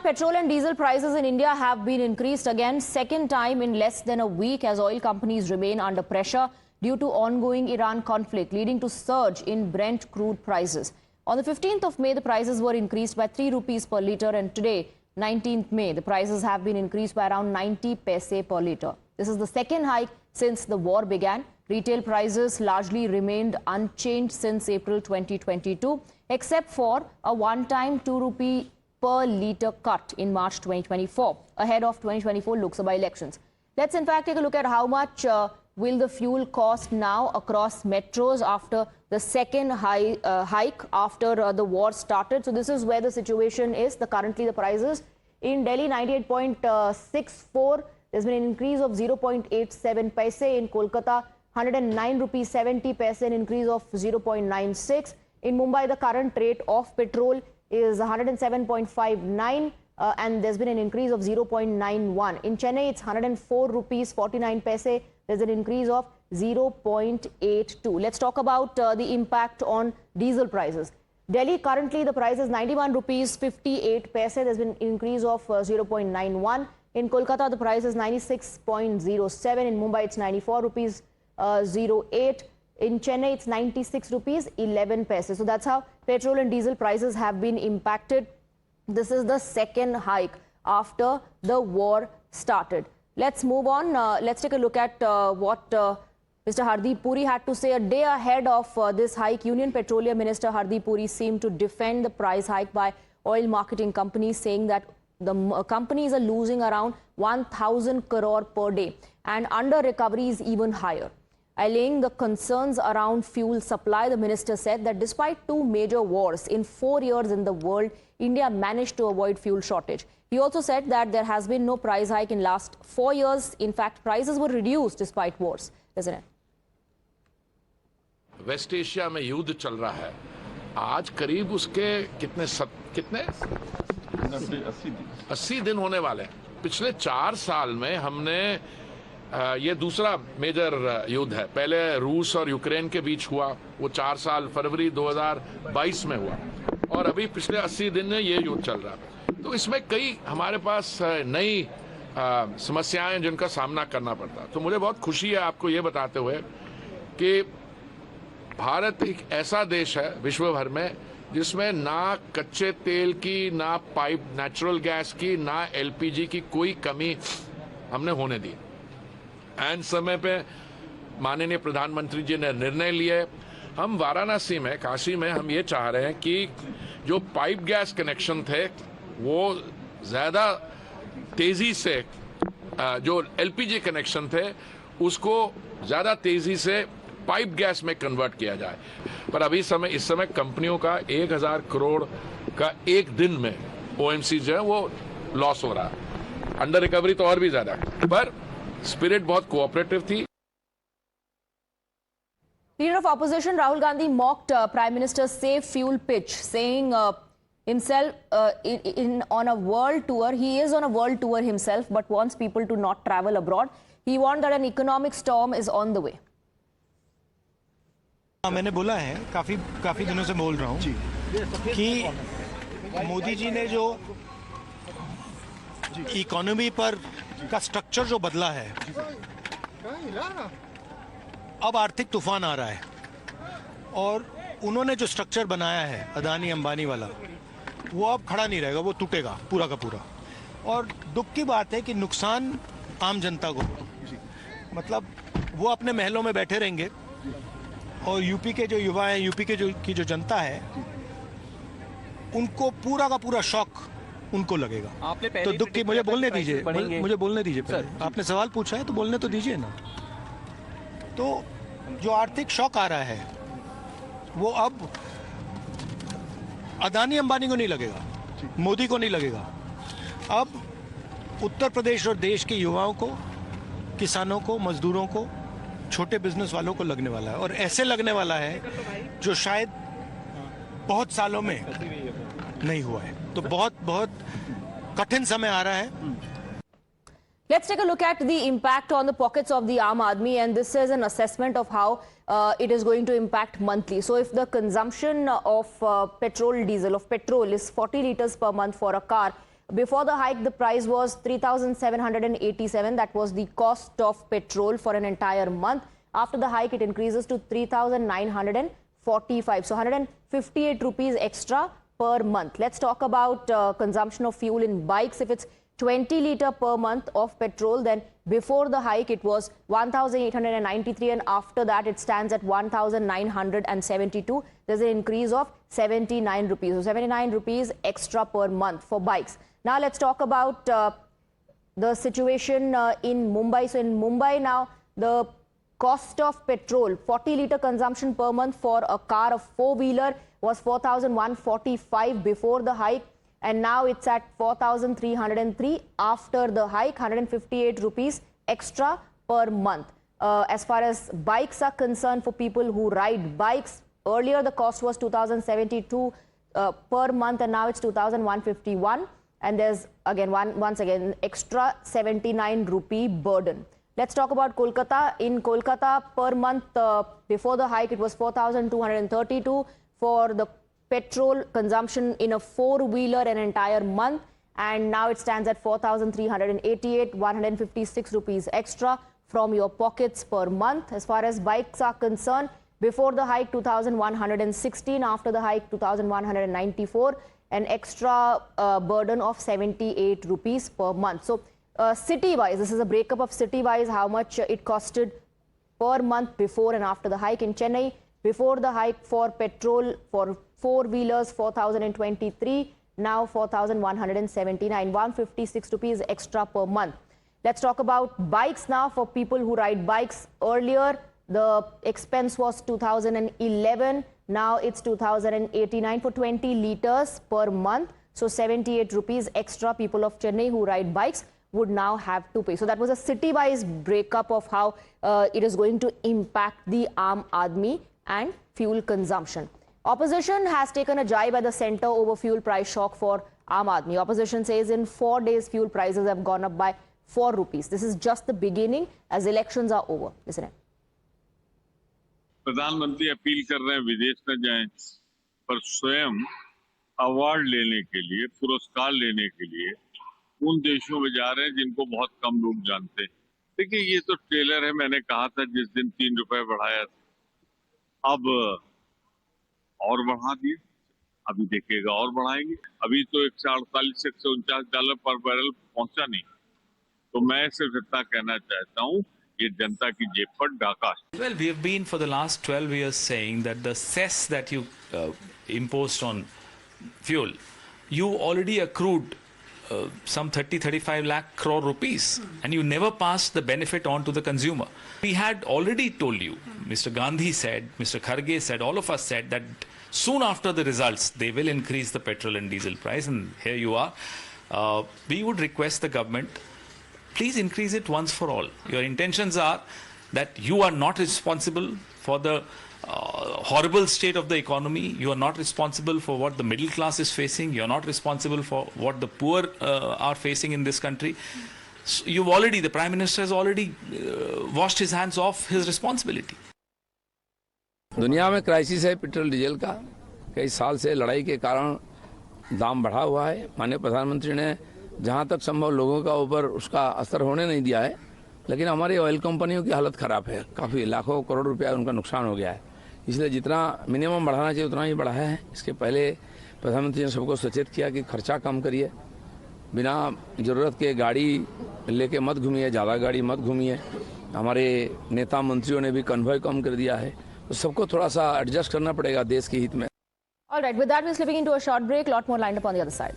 petrol and diesel prices in India have been increased again, second time in less than a week as oil companies remain under pressure due to ongoing Iran conflict, leading to surge in Brent crude prices. On the 15th of May, the prices were increased by 3 rupees per litre, and today, 19th May, the prices have been increased by around 90 paise per litre. This is the second hike since the war began. Retail prices largely remained unchanged since April 2022, except for a one-time 2 rupee per litre cut in March 2024, ahead of 2024 Lok Sabha elections. Let's in fact take a look at how much will the fuel cost now across metros after the second hike after the war started. So this is where the situation is. Currently the prices in Delhi 98.64. There's been an increase of 0.87 paise. In Kolkata 109 rupees 70 paise, an increase of 0.96. In Mumbai the current rate of petrol is 107.59 and there's been an increase of 0.91. In Chennai, it's 104 rupees 49 paise. There's an increase of 0.82. Let's talk about the impact on diesel prices. Delhi, currently the price is 91 rupees 58 paise. There's been an increase of 0.91. In Kolkata, the price is 96.07. In Mumbai, it's 94 rupees 08. In Chennai, it's 96 rupees 11 paise. So that's how petrol and diesel prices have been impacted. This is the second hike after the war started. Let's move on. Let's take a look at what Mr. Hardeep Puri had to say. A day ahead of this hike, Union Petroleum Minister Hardeep Puri seemed to defend the price hike by oil marketing companies, saying that the companies are losing around 1,000 crore per day and under recovery is even higher. Allaying the concerns around fuel supply, the minister said that despite two major wars in 4 years in the world, India managed to avoid fuel shortage. He also said that there has been no price hike in last 4 years. In fact, prices were reduced despite wars, isn't it? West Asia में युद्ध चल रहा है. आज करीब उसके कितने 80 दिन होने वाले हैं. पिछले 4 साल में हमने ये दूसरा मेजर युद्ध है. पहले रूस और यूक्रेन के बीच हुआ, वो 4 साल फरवरी 2022 में हुआ, और अभी पिछले 80 दिन में ये युद्ध चल रहा है. तो इसमें कई हमारे पास नई समस्याएं जिनका सामना करना पड़ता. तो मुझे बहुत खुशी है आपको ये बताते हुए कि भारत एक ऐसा देश है विश्व भर में जिसमें ना कच्चे तेल की, ना पाइप नेचुरल गैस की, ना एलपीजी की कोई कमी हमने होने दी. एंड समय पे माननीय प्रधानमंत्री जी ने निर्णय लिए. हम वाराणसी में, काशी में हम ये चाह रहे हैं कि जो पाइप गैस कनेक्शन थे वो ज्यादा तेजी से, जो एलपीजी कनेक्शन थे उसको ज्यादा तेजी से पाइप गैस में कन्वर्ट किया जाए. पर अभी इस समय कंपनियों का 1000 करोड़ का एक दिन में ओएमसी जो है वो लॉस हो रहा है. अंडर रिकवरी तो और भी ज्यादा, पर स्पिरिट बहुत कोऑपरेटिव थी. Leader of opposition Rahul Gandhi mocked Prime Minister's safe fuel pitch, saying himself on a world tour. He is on a world tour himself, but wants people to not travel abroad. He warned that an economic storm is on the way. मैंने बोला है, काफी दिनों से बोल रहा हूँ कि मोदी जी ने जो इकोनॉमी पर का स्ट्रक्चर जो बदला है, अब आर्थिक तूफान आ रहा है, और उन्होंने जो स्ट्रक्चर बनाया है अदानी अंबानी वाला, वो अब खड़ा नहीं रहेगा, वो टूटेगा पूरा का पूरा. और दुख की बात है कि नुकसान आम जनता को, मतलब वो अपने महलों में बैठे रहेंगे और यूपी के जो युवा हैं, यूपी के की जो जनता है, उनको पूरा का पूरा शॉक उनको लगेगा. तो दुख की, मुझे बोलने दीजिए पहले. आपने सवाल पूछा है तो बोलने तो दीजिए ना. तो जो आर्थिक शॉक आ रहा है वो अब अदानी अंबानी को नहीं लगेगा, मोदी को नहीं लगेगा. अब उत्तर प्रदेश और देश के युवाओं को, किसानों को, मजदूरों को, छोटे बिजनेस वालों को लगने वाला है, और ऐसे लगने वाला है जो शायद बहुत सालों में नहीं हुआ है. तो बहुत कठिन समय आ रहा है. Let's take a look at the impact on the pockets of the Aam Aadmi, and this is an assessment of how it is going to impact monthly. So if the consumption of petrol is 40 litres per month for a car, Before the hike, the price was 3,787. That was the cost of petrol for an entire month. After the hike, it increases to 3,945. So 158 rupees extra per month. Let's talk about consumption of fuel in bikes. If it's 20 litre per month of petrol, then before the hike it was 1,893, and after that it stands at 1,972. There's an increase of 79 rupees. So 79 rupees extra per month for bikes. Now let's talk about the situation in Mumbai. So in Mumbai now, the cost of petrol, 40 litre consumption per month for a car, a four-wheeler, was 4,145 before the hike, and now it's at 4,303 after the hike, 158 rupees extra per month. As far as bikes are concerned, for people who ride bikes, earlier the cost was 2,072 per month, and now it's 2,151, and there's again once again extra 79 rupee burden. Let's talk about Kolkata. In Kolkata, per month before the hike, it was 4,232 for the petrol consumption in a four-wheeler an entire month, and now it stands at 4,388, 156 rupees extra from your pockets per month. As far as bikes are concerned, before the hike 2,116, after the hike 2,194, an extra burden of 78 rupees per month. So city-wise, this is a breakup of city-wise how much it costed per month before and after the hike. In Chennai, before the hike for petrol for four-wheelers 4,023, now 4,179, 156 rupees extra per month. Let's talk about bikes now. For people who ride bikes, earlier the expense was 2,011, now it's 2,089 for 20 litres per month. So 78 rupees extra people of Chennai who ride bikes would now have to pay. So that was a city-wise breakup of how it is going to impact the Aam Aadmi and fuel consumption. Opposition has taken a jibe at the centre over fuel price shock for Aam Aadmi. Opposition says in 4 days fuel prices have gone up by 4 rupees. This is just the beginning as elections are over. Listen in. प्रधानमंत्री appeal कर रहे हैं विदेश न जाएं, पर स्वयं award लेने के लिए, पुरस्कार लेने के लिए उन देशों में जा रहे हैं जिनको बहुत कम लोग जानते हैं। देखिए, ये तो ट्रेलर है। मैंने कहा था जिस दिन 3 रुपए बढ़ाया, अब और बढ़ा दिए, अभी देखिएगा और बढ़ाएंगे। अभी तो 148 से 149 डॉलर पर बैरल पहुंचा नहीं। तो मैं सिर्फ इतना कहना चाहता हूं, ये जनता की जेब पर डाका है। Well, we have been for the last 12 years saying that the cess that you imposed on fuel, you already accrued some 30-35 lakh crore rupees, and you never passed the benefit on to the consumer. We had already told you, Mr. Gandhi said, Mr. Kharge said, all of us said that soon after the results, they will increase the petrol and diesel price, and here you are. We would request the government, please increase it once for all. Your intentions are that you are not responsible for the horrible state of the economy. You are not responsible for what the middle class is facing. You are not responsible for what the poor are facing in this country. So you've already, the Prime Minister has already washed his hands off his responsibility. दुनिया में crisis है petrol diesel का। कई साल से लड़ाई के कारण दाम बढ़ा हुआ है। माननीय प्रधानमंत्री ने जहां तक संभव लोगों का ऊपर उसका असर होने नहीं दिया है, लेकिन हमारी ऑयल कंपनियों की हालत खराब है। काफ़ी लाखों करोड़ रुपया उनका नुकसान हो गया है। इसलिए जितना मिनिमम बढ़ाना चाहिए उतना ही बढ़ाया है। इसके पहले प्रधानमंत्री ने सबको सचेत किया कि खर्चा कम करिए, बिना ज़रूरत के गाड़ी लेके मत घूमिए, ज़्यादा गाड़ी मत घूमिए। हमारे नेता मंत्रियों ने भी कन्वॉय कम कर दिया है, तो सबको थोड़ा सा एडजस्ट करना पड़ेगा देश के हित में। All right, with that we're slipping into a short break. Lot more lined up on the other side.